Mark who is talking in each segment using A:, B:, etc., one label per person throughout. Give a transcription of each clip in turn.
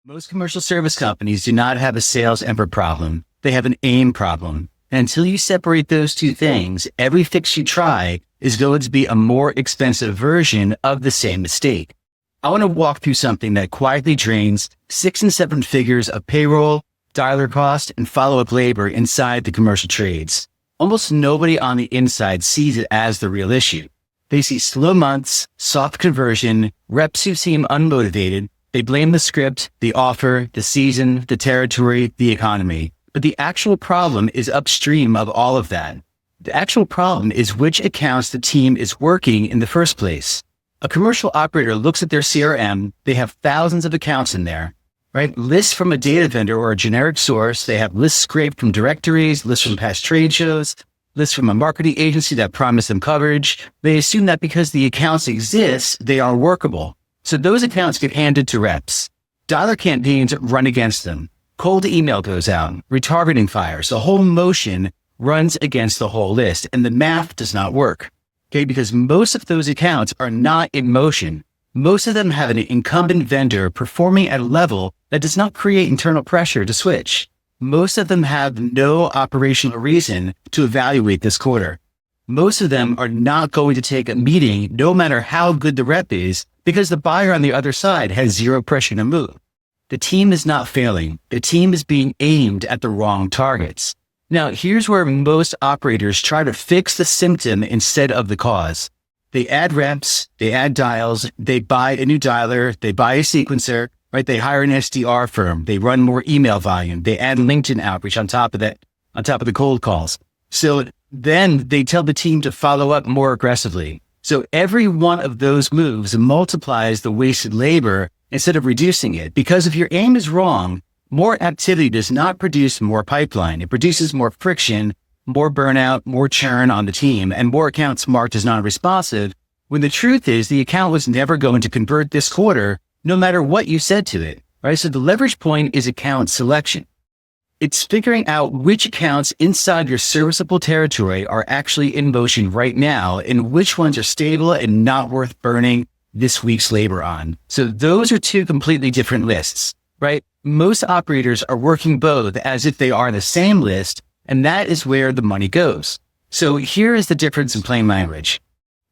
A: Most commercial service companies do not have a sales effort problem. They have an aim problem. And until you separate those two things, every fix you try is going to be a more expensive version of the same mistake. I want to walk through something that quietly drains 6 and 7 figures of payroll, dialer cost, and follow-up labor inside the commercial trades. Almost nobody on the inside sees it as the real issue. They see slow months, soft conversion, reps who seem unmotivated. They blame the script, the offer, the season, the territory, the economy. But the actual problem is upstream of all of that. The actual problem is which accounts the team is working in the first place. A commercial operator looks at their CRM. They have thousands of accounts in there, right? Lists from a data vendor or a generic source. They have lists scraped from directories, lists from past trade shows, lists from a marketing agency that promised them coverage. They assume that because the accounts exist, they are workable. So those accounts get handed to reps. Dialer campaigns run against them. Cold email goes out. Retargeting fires. The whole motion runs against the whole list, and the math does not work. Okay, because most of those accounts are not in motion. Most of them have an incumbent vendor performing at a level that does not create internal pressure to switch. Most of them have no operational reason to evaluate this quarter. Most of them are not going to take a meeting, no matter how good the rep is, because the buyer on the other side has zero pressure to move. The team is not failing. The team is being aimed at the wrong targets. Now, here's where most operators try to fix the symptom instead of the cause. They add reps, they add dials, they buy a new dialer, they buy a sequencer, right? They hire an SDR firm, they run more email volume, they add LinkedIn outreach on top of that, on top of the cold calls. So then they tell the team to follow up more aggressively. So every one of those moves multiplies the wasted labor instead of reducing it. Because if your aim is wrong, more activity does not produce more pipeline. It produces more friction, more burnout, more churn on the team, and more accounts marked as non-responsive, when the truth is the account was never going to convert this quarter, no matter what you said to it, right? So the leverage point is account selection. It's figuring out which accounts inside your serviceable territory are actually in motion right now and which ones are stable and not worth burning this week's labor on. So those are two completely different lists, right? Most operators are working both as if they are the same list, and that is where the money goes. So here is the difference in plain language.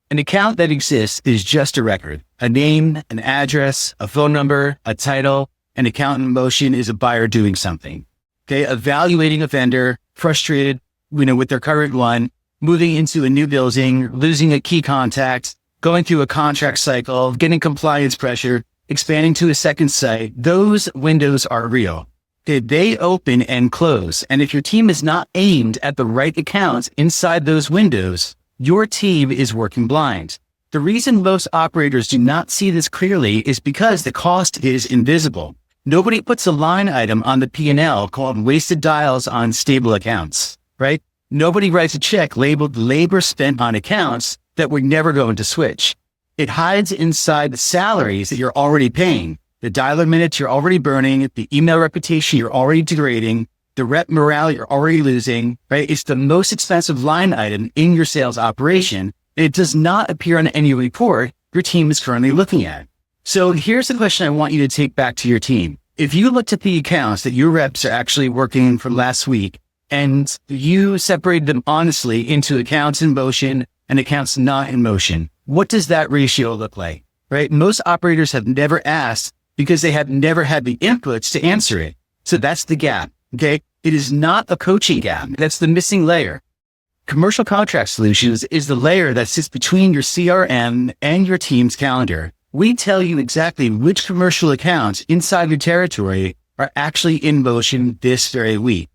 A: An account that exists is just a record, a name, an address, a phone number, a title. An account in motion is a buyer doing something. Okay, evaluating a vendor, frustrated, with their current one, moving into a new building, losing a key contact, going through a contract cycle, getting compliance pressure, expanding to a second site. Those windows are real. Okay, they open and close. And if your team is not aimed at the right accounts inside those windows, your team is working blind. The reason most operators do not see this clearly is because the cost is invisible. Nobody puts a line item on the P&L called wasted dials on stable accounts, right? Nobody writes a check labeled labor spent on accounts that we're never going to switch. It hides inside the salaries that you're already paying, the dialer minutes you're already burning, the email reputation you're already degrading, the rep morale you're already losing, right? It's the most expensive line item in your sales operation. It does not appear on any report your team is currently looking at. So here's the question I want you to take back to your team. If you looked at the accounts that your reps are actually working from last week and you separated them honestly into accounts in motion and accounts not in motion, what does that ratio look like, right? Most operators have never asked because they have never had the inputs to answer it. So that's the gap, okay? It is not a coaching gap. That's the missing layer. Commercial Contract Solutions is the layer that sits between your CRM and your team's calendar. We tell you exactly which commercial accounts inside your territory are actually in motion this very week,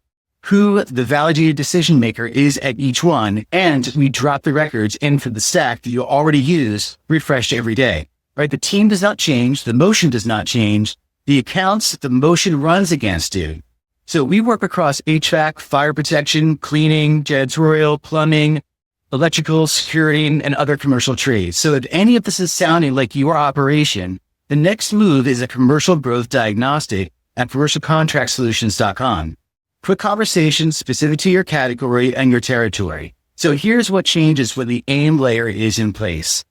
A: who the validated decision maker is at each one, and we drop the records into the stack that you already use, refreshed every day, right? The team does not change. The motion does not change. The accounts the motion runs against do. So we work across HVAC, fire protection, cleaning, janitorial, plumbing, electrical, security, and other commercial trades. So if any of this is sounding like your operation, the next move is a Commercial Growth Diagnostic at commercialcontractsolutions.com. Quick conversations specific to your category and your territory. So here's what changes when the AIM layer is in place.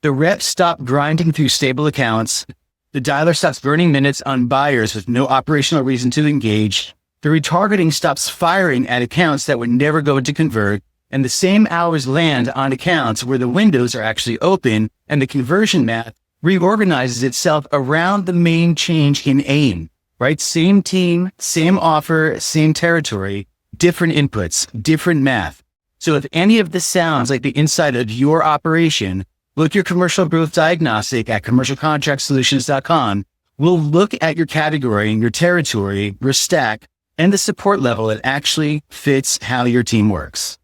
A: The reps stop grinding through stable accounts. The dialer stops burning minutes on buyers with no operational reason to engage. The retargeting stops firing at accounts that were never going to convert. And the same hours land on accounts where the windows are actually open, and the conversion math reorganizes itself around the main change in aim, right? Same team, same offer, same territory, different inputs, different math. So if any of this sounds like the inside of your operation, look your Commercial Growth Diagnostic at commercialcontractsolutions.com. We'll look at your category and your territory, your stack, and the support level that actually fits how your team works.